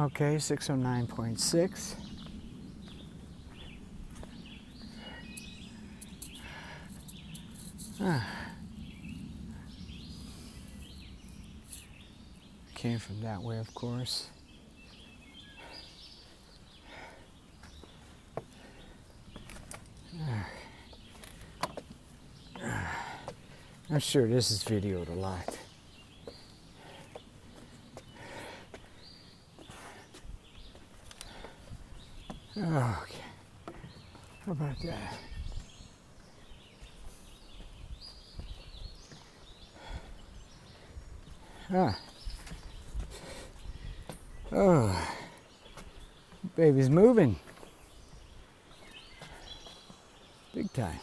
Okay, 609.6. Came from that way, of course. I'm sure this is videoed a lot. Okay, how about that? Oh, baby's moving. Big time.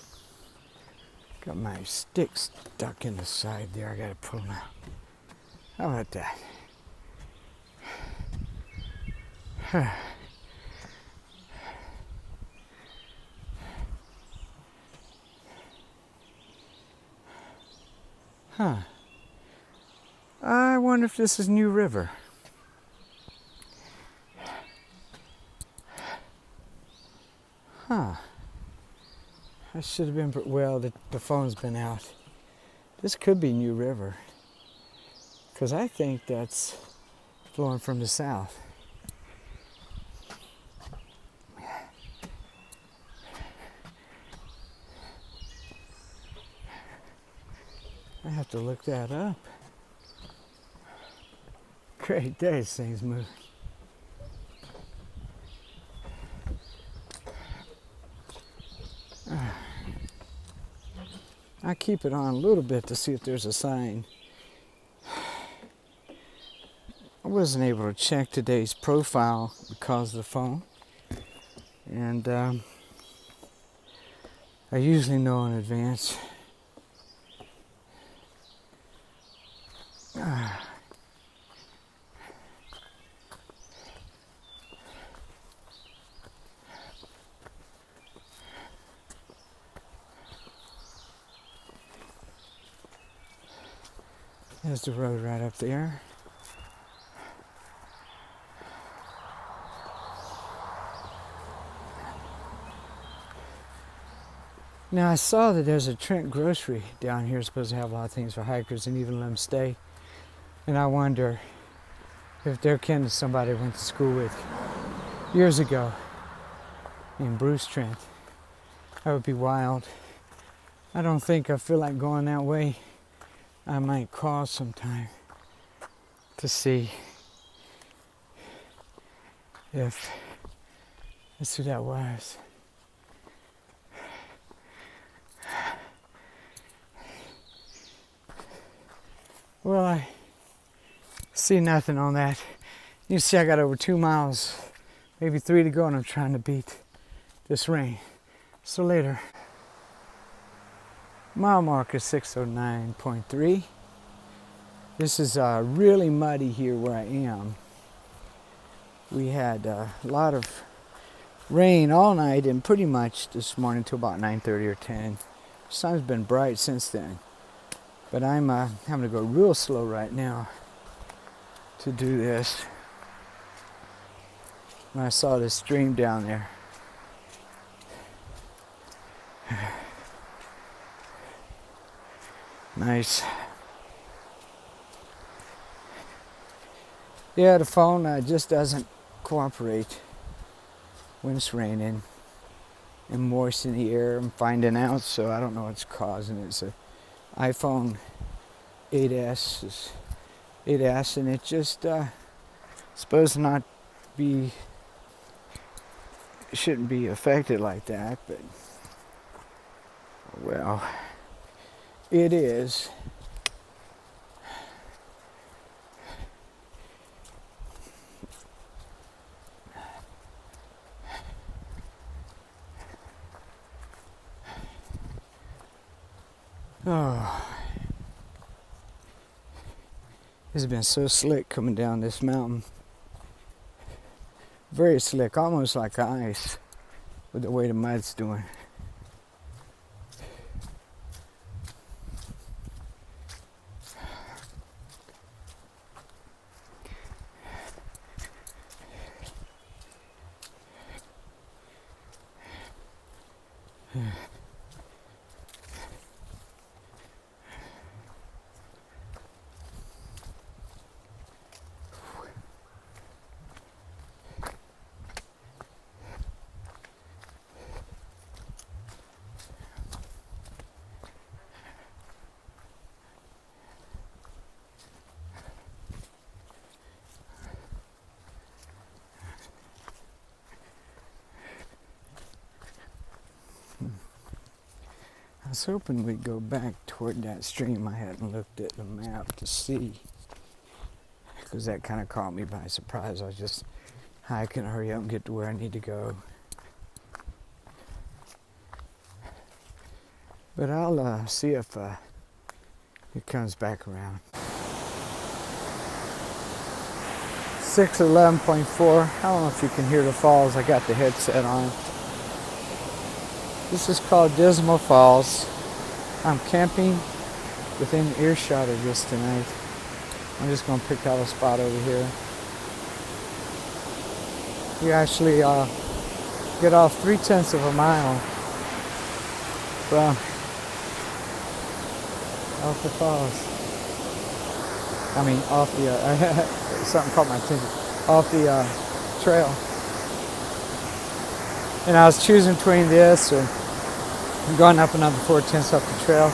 Got my stick stuck in the side there. I gotta pull them out. How about that? Huh. I wonder if this is New River. Huh. I should have been, well, the phone's been out. This could be New River, because I think that's flowing from the south. I have to look that up. Great day, this thing's moving. I keep it on a little bit to see if there's a sign. I wasn't able to check today's profile because of the phone. And I usually know in advance. There's the road right up there. Now I saw that there's a Trent grocery down here, supposed to have a lot of things for hikers and even let them stay. And I wonder if they're kin to somebody I went to school with years ago named Bruce Trent. That would be wild. I don't think I feel like going that way. I might call sometime to see if that's who that was. Well, I see nothing on that. You see I got over 2 miles, maybe 3 to go, and I'm trying to beat this rain. So later. Mile marker 609.3. This is really muddy here where I am. We had a lot of rain all night and pretty much this morning till about 9:30 or 10. The sun's been bright since then. But I'm having to go real slow right now to do this. And I saw this stream down there. Nice. Yeah, the phone just doesn't cooperate when it's raining and moist in the air. I'm finding out, so I don't know what's causing it. It's a iPhone 8S, and it just supposed to not be, shouldn't be affected like that, but well, it is. Oh, it's been so slick coming down this mountain. Very slick, almost like ice with the way the mud's doing. was hoping we'd go back toward that stream. I hadn't looked at the map to see, because that kind of caught me by surprise. I was just hiking, hurry up and get to where I need to go. But I'll see if it comes back around. 611.4. I don't know if you can hear the falls. I got the headset on. This is called Dismal Falls. I'm camping within earshot of this tonight. I'm just going to pick out a spot over here. We actually get off 3/10 of a mile from off the falls. I mean, off the something caught my attention. Off the trail. And I was choosing between this or going up another 4/10 up the trail.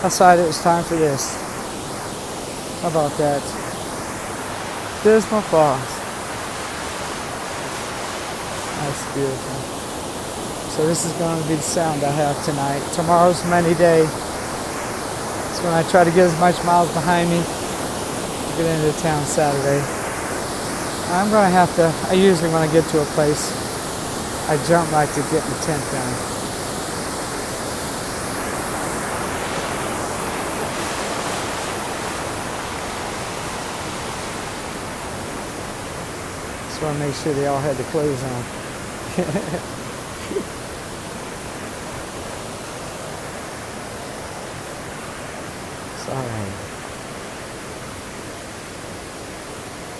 I decided it was time for this. How about that? Dismal Falls. That's beautiful. So this is going to be the sound I have tonight. Tomorrow's Monday day. It's when I try to get as much miles behind me to get into town Saturday. I'm going to have to, I usually when I get to a place, I jump right to get the tent down. Just want to make sure they all had the clothes on. Sorry.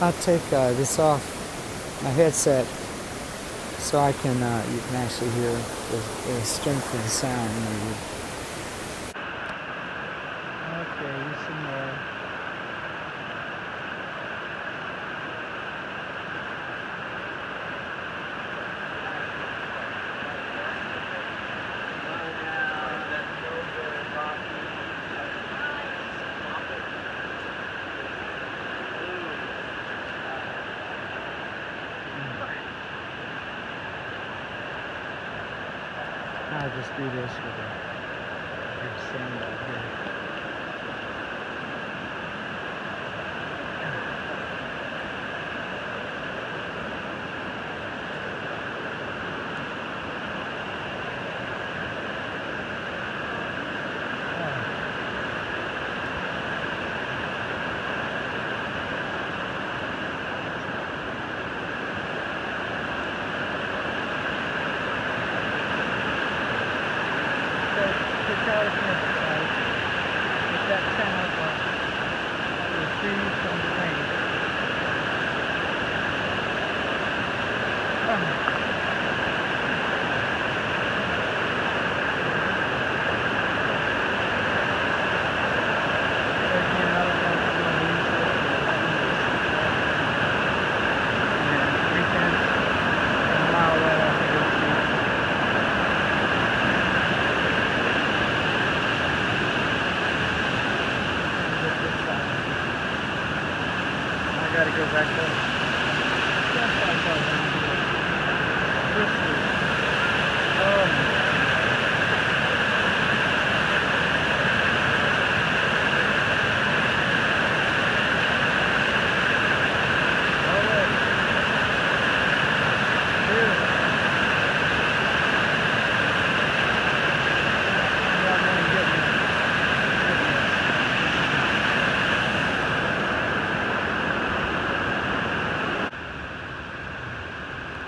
I'll take this off my headset so I can, you can actually hear the strength of the sound. Maybe. Okay, some more. I'll just do this with a big sand out here. Gotta go back there.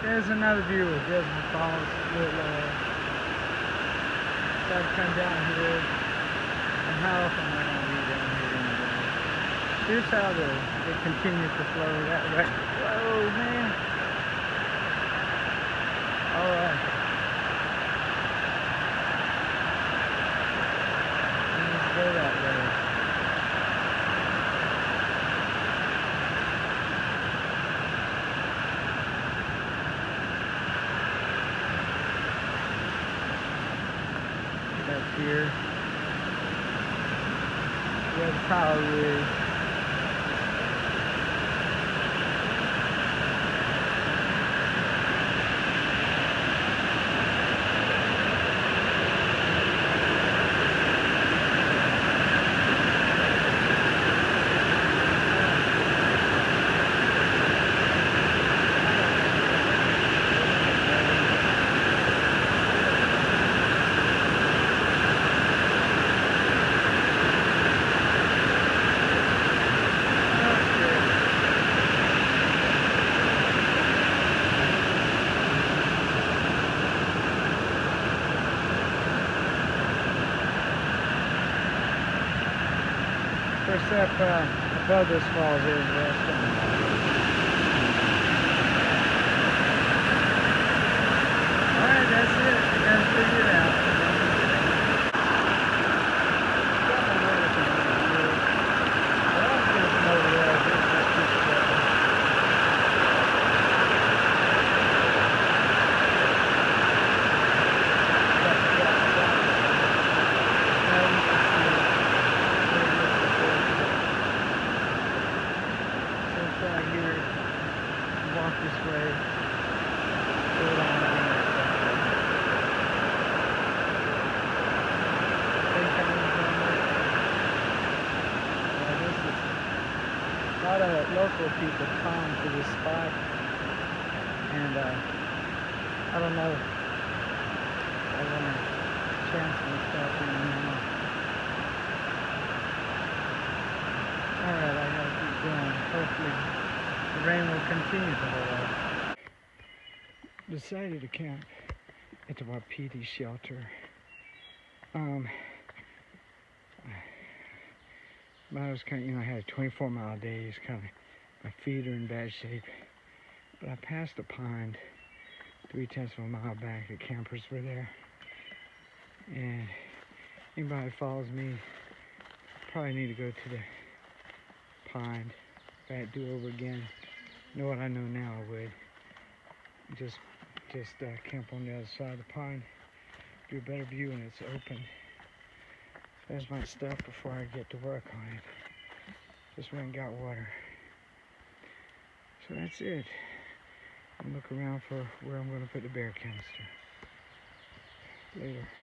There's another view of Dismal Falls. So I've come down here, and how often am I going to be down here anyway? Here's how it continues to flow. That way. Whoa, man! All right. Let's go that way. Here, where the power is. First step above this falls is the restaurant. Alright, that's it. You gotta figure it out. Walk this way, go down here. A lot of local people come to this spot, and I don't know, I want to chance myself in now. Alright, I gotta keep going. Hopefully the rain will continue to hold off. Decided to camp at the Wapiti shelter. I was kind of, I had a 24-mile days. Kind of, my feet are in bad shape. But I passed a pond 3/10 of a mile back. The campers were there, and anybody who follows me probably need to go to the pond. If I had to do over again, know what I know now, I would just camp on the other side of the pond, do a better view, and it's open. There's my stuff before I get to work on it. Just went and got water. So that's it. I'll look around for where I'm going to put the bear canister. Later.